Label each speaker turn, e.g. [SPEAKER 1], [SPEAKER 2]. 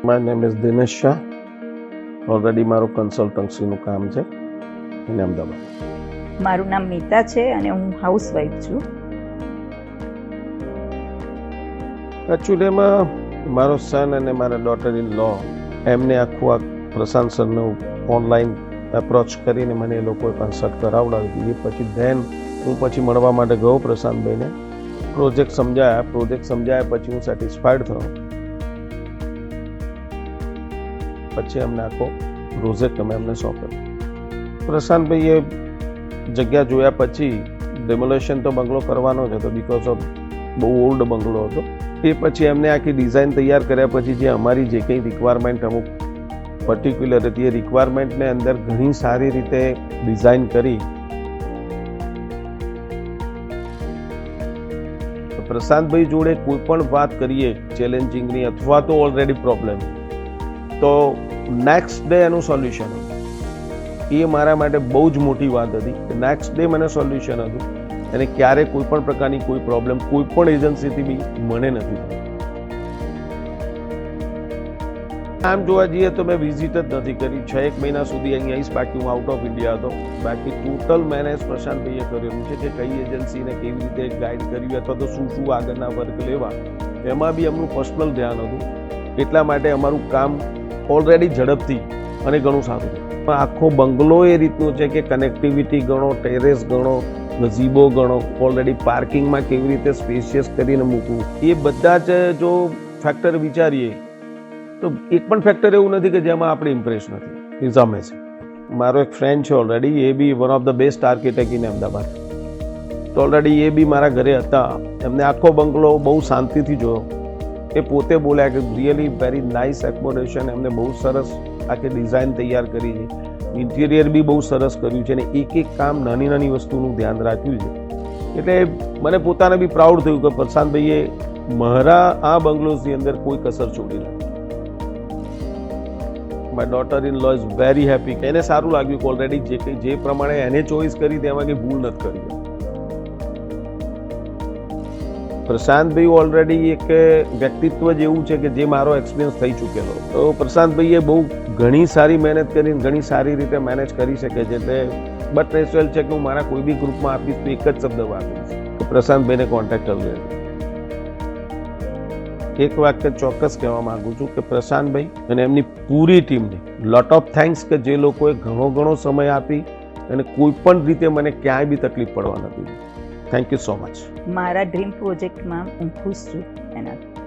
[SPEAKER 1] My name is Dinesh Shah. Already મારું કન્સલ્ટન્સીનું કામ છે એને અમદાવાદ.
[SPEAKER 2] મારું નામ મીતા છે અને હું હાઉસવાઈફ છું.
[SPEAKER 1] એકચ્યુઅલી એમાં મારો સન અને મારા ડોટર ઇન લો એમને આખું આ પ્રશાંત સરનું ઓનલાઈન એપ્રોચ કરીને મને એ લોકોએ કન્સલ્ટ કરાવડાવી. એ પછી હું પછી મળવા માટે ગયો પ્રશાંતભાઈને. પ્રોજેક્ટ સમજાયા પછી હું સેટિસ્ફાઈડ થયો. પછી અમને આખો પ્રોજેક્ટ અમે એમને સોંપ્યો. પ્રશાંતભાઈએ જગ્યા જોયા પછી ડેમોલેશન તો બંગલો કરવાનો જ હતો, બીકોઝ ઓફ બહુ ઓલ્ડ બંગલો હતો. એ પછી એમને આખી ડિઝાઇન તૈયાર કર્યા પછી જે અમારી જે કંઈ રિક્વાયરમેન્ટ અમુક પર્ટિક્યુલર હતી એ રિક્વાયરમેન્ટને અંદર ઘણી સારી રીતે ડિઝાઇન કરી. પ્રશાંતભાઈ જોડે કોઈ પણ વાત કરીએ ચેલેન્જિંગની અથવા તો ઓલરેડી પ્રોબ્લેમ, તો નેક્સ્ટ ડે એનું સોલ્યુશન હતું. એ મારા માટે બહુ જ મોટી વાત હતી કે નેક્સ્ટ ડે મને સોલ્યુશન હતું. અને ક્યારે કોઈ પણ પ્રકારની કોઈ પ્રોબ્લેમ કોઈ પણ એજન્સીથી બી મને નથી થઈ. આમ જોવા જઈએ તો મેં વિઝિટ જ નથી કરી. 6 મહિના સુધી અહીં આવીશ, બાકી હું આઉટ ઓફ ઇન્ડિયા હતો. બાકી ટોટલ મેનેજ પ્રશાંતભાઈએ કરેલું છે કે કઈ એજન્સીને કેવી રીતે ગાઈડ કરવી અથવા તો શું આગળના વર્ક લેવા, એમાં બી એમનું પર્સનલ ધ્યાન હતું. એટલા માટે અમારું કામ ઓલરેડી ઝડપથી અને ઘણું સારું છે. આખો બંગલો એ રીતનું છે કે કનેક્ટિવિટી ગણો, ટેરેસ ગણો, ગઝીબો ગણો, ઓલરેડી પાર્કિંગમાં કેવી રીતે સ્પેશિયસ કરીને મૂકવું, એ બધા જ જો ફેક્ટર વિચારીએ તો એક પણ ફેક્ટર એવું નથી કે જેમાં આપણે ઇમ્પ્રેસ નથી. Is amazing. મારો એક ફ્રેન્ડ છે ઓલરેડી, એ be one of the best architect in Ahmedabad. તો ઓલરેડી એ બી મારા ઘરે હતા. એમને આખો બંગલો બહુ શાંતિથી જોયો. એ પોતે બોલ્યા કે રિયલી વેરી નાઇસ એકોમોડેશન. એમને બહુ સરસ આખી ડિઝાઇન તૈયાર કરી છે. ઇન્ટિરિયર બી બહુ સરસ કર્યું છે અને એક કામ નાની નાની વસ્તુનું ધ્યાન રાખ્યું છે. એટલે મને પોતાને બી પ્રાઉડ થયું કે પ્રશાંતભાઈએ મારા આ બંગલોઝની અંદર કોઈ કસર છોડી નથી. My daughter in law is very happy. એને સારું લાગ્યું કે ઓલરેડી જે પ્રમાણે એને ચોઈસ કરી તેમાં કંઈ ભૂલ નથી કરી. પ્રશાંતભાઈ ઓલરેડી એક વ્યક્તિત્વ જ એવું છે કે જે મારો એક્સપિરિયન્સ થઈ ચૂકેલો. તો પ્રશાંતભાઈએ બહુ ઘણી સારી મહેનત કરીને ઘણી સારી રીતે મેનેજ કરી શકે છે. એટલે બટ રેસ્યુઅલ છે કે હું મારા કોઈ બી ગ્રુપમાં આપીશ તો એક જ શબ્દ વાપરીશ કે પ્રશાંતભાઈને કોન્ટેક્ટ કરજો. એક વાક્ય ચોક્કસ કહેવા માંગુ છું કે પ્રશાંતભાઈ અને એમની પૂરી ટીમને લોટ ઓફ થેન્ક્સ કે જે લોકોએ ઘણો સમય આપી અને કોઈ પણ રીતે મને ક્યાંય બી તકલીફ પડવા નથી. Thank you so much.
[SPEAKER 2] મારા ડ્રીમ પ્રોજેક્ટમાં હું ખુશ છું એનાથી.